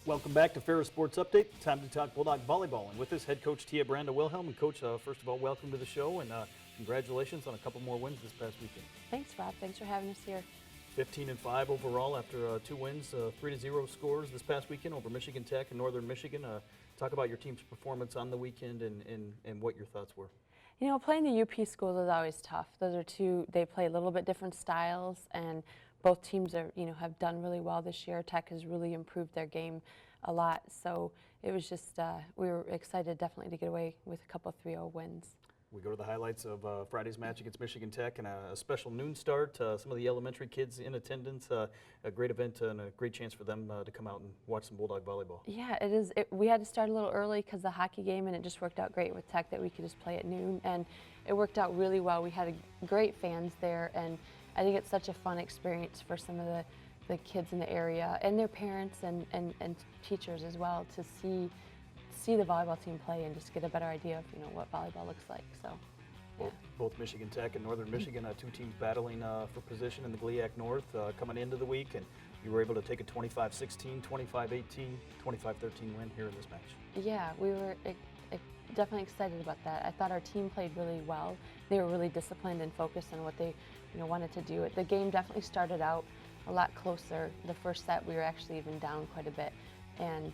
Welcome back to Ferris Sports Update. Time to talk Bulldog Volleyball. And with us, head coach Tia Brandel-Wilhelm. And coach, first of all, welcome to the show and congratulations on a couple more wins this past weekend. Thanks, Rob. Thanks for having us here. 15-5 overall after 2 wins, 3-0 scores this past weekend over Michigan Tech and Northern Michigan. Talk about your team's performance on the weekend and what your thoughts were. You know, playing the UP schools is always tough. Those are two, they play a little bit different styles, and both teams are, have done really well this year. Tech has really improved their game a lot, so it was just, we were excited definitely to get away with a couple 3-0 wins. We go to the highlights of Friday's match against Michigan Tech and a special noon start. Some of the elementary kids in attendance. A great event and a great chance for them to come out and watch some Bulldog volleyball. Yeah, it is. We had to start a little early because the hockey game, and it just worked out great with Tech that we could just play at noon, and it worked out really well. We had great fans there, and I think it's such a fun experience for some of the kids in the area and their parents and teachers as well to see the volleyball team play and just get a better idea of what volleyball looks like. So, yeah. Both Michigan Tech and Northern Michigan, two teams battling for position in the GLIAC North coming into the week, and you were able to take a 25-16, 25-18, 25-13 win here in this match. Yeah, we were definitely excited about that. I thought our team played really well. They were really disciplined and focused on what they wanted to do. The game definitely started out a lot closer. The first set we were actually even down quite a bit. And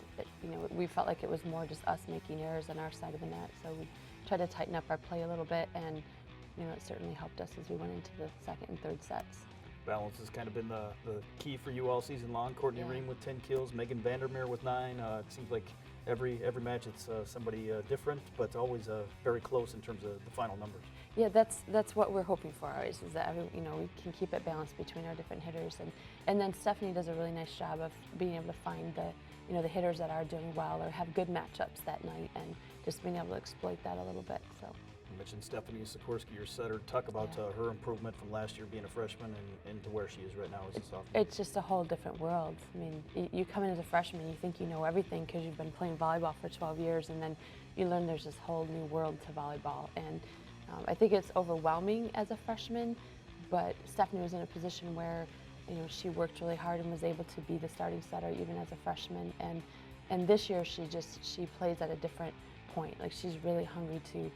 we felt like it was more just us making errors on our side of the net, so we tried to tighten up our play a little bit, and it certainly helped us as we went into the second and third sets. Balance has kind of been the key for you all season long. Courtney Ream with 10 kills, Megan Vandermeer with 9. It seems like every match it's somebody different, but always very close in terms of the final numbers. Yeah, that's what we're hoping for always, is that we can keep it balanced between our different hitters, and then Stephanie does a really nice job of being able to find the the hitters that are doing well or have good matchups that night, and just being able to exploit that a little bit. So. You mentioned Stephanie Sikorsky, your setter. Talk about her improvement from last year being a freshman and to where she is right now as a sophomore. It's just a whole different world. I mean, you come in as a freshman, you think you know everything because you've been playing volleyball for 12 years, and then you learn there's this whole new world to volleyball. And I think it's overwhelming as a freshman, but Stephanie was in a position where she worked really hard and was able to be the starting setter even as a freshman. And this year she plays at a different point. Like, she's really hungry to,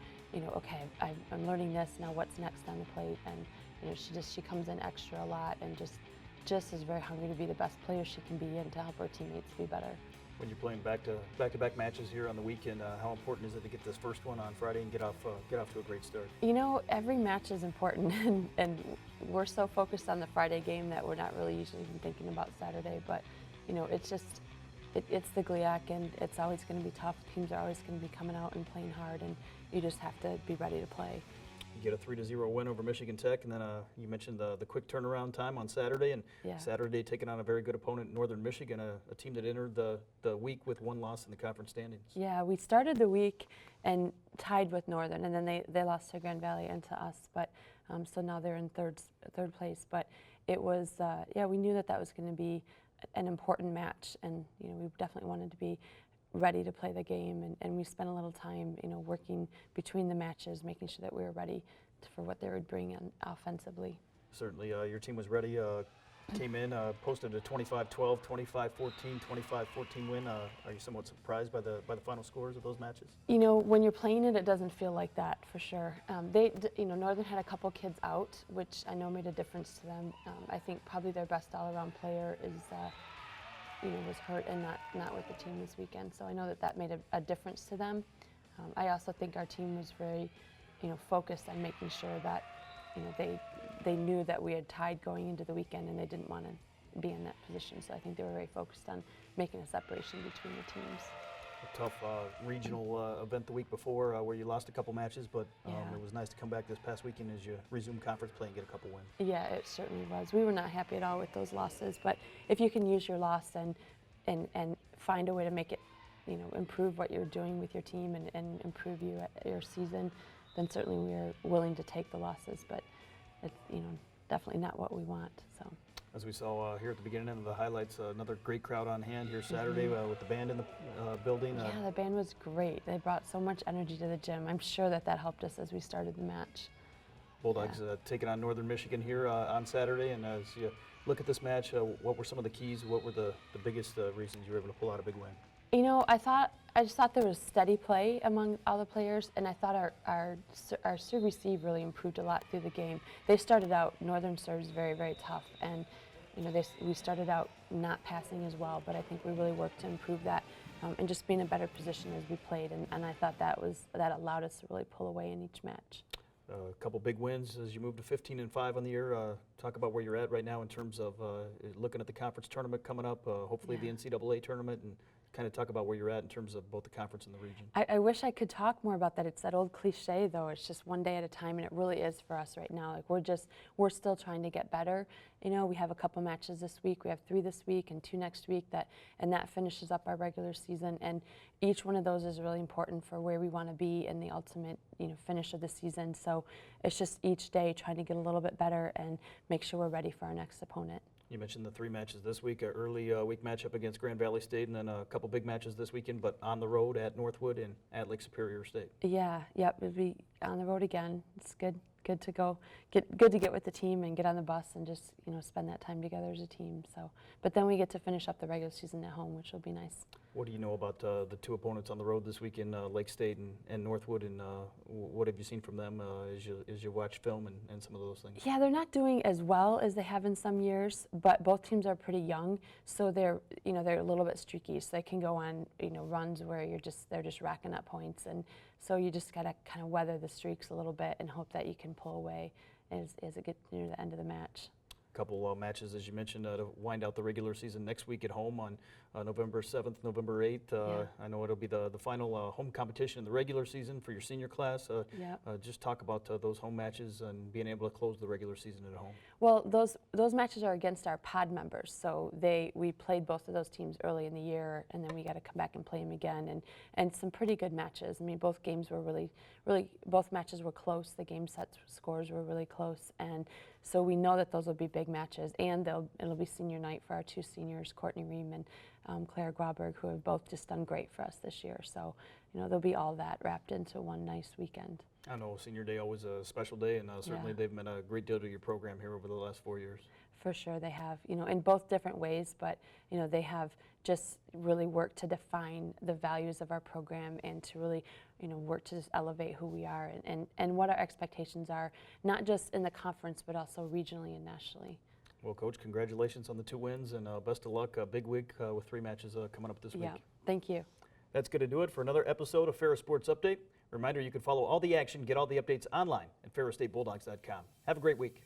okay, I'm learning this, now what's next on the plate? And she comes in extra a lot and just is very hungry to be the best player she can be and to help her teammates be better. When you're playing back-to-back matches here on the weekend, how important is it to get this first one on Friday and get off to a great start? Every match is important, and we're so focused on the Friday game that we're not really usually even thinking about Saturday. But it's just it's the GLIAC, and it's always going to be tough. Teams are always going to be coming out and playing hard, and you just have to be ready to play. You get a 3-0 win over Michigan Tech, and then you mentioned the quick turnaround time on Saturday, and Saturday taking on a very good opponent, Northern Michigan, a team that entered the week with 1 loss in the conference standings. Yeah, we started the week and tied with Northern, and then they lost to Grand Valley and to us, but so now they're in third place. But it was, we knew that was going to be an important match, and we definitely wanted to be ready to play the game, and we spent a little time working between the matches, making sure that we were ready for what they would bring in offensively. Certainly, your team was ready, came in, posted a 25-12, 25-14, 25-14 win. Are you somewhat surprised by the final scores of those matches? When you're playing it, it doesn't feel like that for sure. Northern had a couple kids out, which I know made a difference to them. I think probably their best all-around player is was hurt and not with the team this weekend. So I know that made a difference to them. I also think our team was very, focused on making sure that, they knew that we had tied going into the weekend and they didn't want to be in that position. So I think they were very focused on making a separation between the teams. A tough regional event the week before where you lost a couple matches, but it was nice to come back this past weekend as you resume conference play and get a couple wins. Yeah, it certainly was. We were not happy at all with those losses, but if you can use your loss and find a way to make it, improve what you're doing with your team and improve your season, then certainly we are willing to take the losses, but it's definitely not what we want. So. As we saw here at the beginning of the highlights, another great crowd on hand here Saturday with the band in the building. Yeah, the band was great. They brought so much energy to the gym. I'm sure that helped us as we started the match. Bulldogs taking on Northern Michigan here on Saturday. And as you look at this match, what were some of the keys? What were the biggest reasons you were able to pull out a big win? You know, I just thought there was steady play among all the players, and I thought our serve receive really improved a lot through the game. They started out, Northern serves very, very tough, and you know, we started out not passing as well, but I think we really worked to improve that and just be in a better position as we played, and I thought that allowed us to really pull away in each match. A couple big wins as you move to 15-5 on the year. Talk about where you're at right now in terms of looking at the conference tournament coming up, hopefully the NCAA tournament, and kind of talk about where you're at in terms of both the conference and the region. I wish I could talk more about that. It's that old cliche, though. It's just one day at a time, and it really is for us right now. Like we're still trying to get better. You know, we have a couple matches this week. We have 3 this week and 2 next week. And that finishes up our regular season. And each one of those is really important for where we want to be in the ultimate, you know, finish of the season. So it's just each day trying to get a little bit better and make sure we're ready for our next opponent. You mentioned the 3 matches this week, an early week matchup against Grand Valley State, and then a couple big matches this weekend, but on the road at Northwood and at Lake Superior State. Yeah, yep, it'll be on the road again. It's good to go, good to get with the team and get on the bus and just, you know, spend that time together as a team. So, but then we get to finish up the regular season at home, which will be nice. What do you know about the 2 opponents on the road this weekend, Lake State and Northwood, and what have you seen from them as you watch film and some of those things? Yeah, they're not doing as well as they have in some years, but both teams are pretty young, so they're a little bit streaky, so they can go on, you know, runs where they're just racking up points, and so you just gotta kind of weather the streaks a little bit and hope that you can pull away as it gets near the end of the match. Couple matches, as you mentioned, to wind out the regular season next week at home on November 7th, November 8th. I know it'll be the final home competition in the regular season for your senior class. Just talk about those home matches and being able to close the regular season at home. Well, those matches are against our pod members, so we played both of those teams early in the year, and then we got to come back and play them again, and some pretty good matches. I mean, both games were both matches were close. The game set scores were really close, and so we know that those will be big matches, and it'll be senior night for our 2 seniors, Courtney Ream and Claire Grauberg, who have both just done great for us this year. So, you know, there'll be all that wrapped into one nice weekend. I know Senior Day always a special day, and certainly they've meant a great deal to your program here over the last 4 years. For sure, they have, you know, in both different ways, but, you know, they have just really worked to define the values of our program and to really, you know, work to just elevate who we are and what our expectations are, not just in the conference, but also regionally and nationally. Well, Coach, congratulations on the 2 wins, and best of luck. A big week with 3 matches coming up this week. Yeah, thank you. That's going to do it for another episode of Ferris Sports Update. Reminder, you can follow all the action, get all the updates online at ferrisstatebulldogs.com. Have a great week.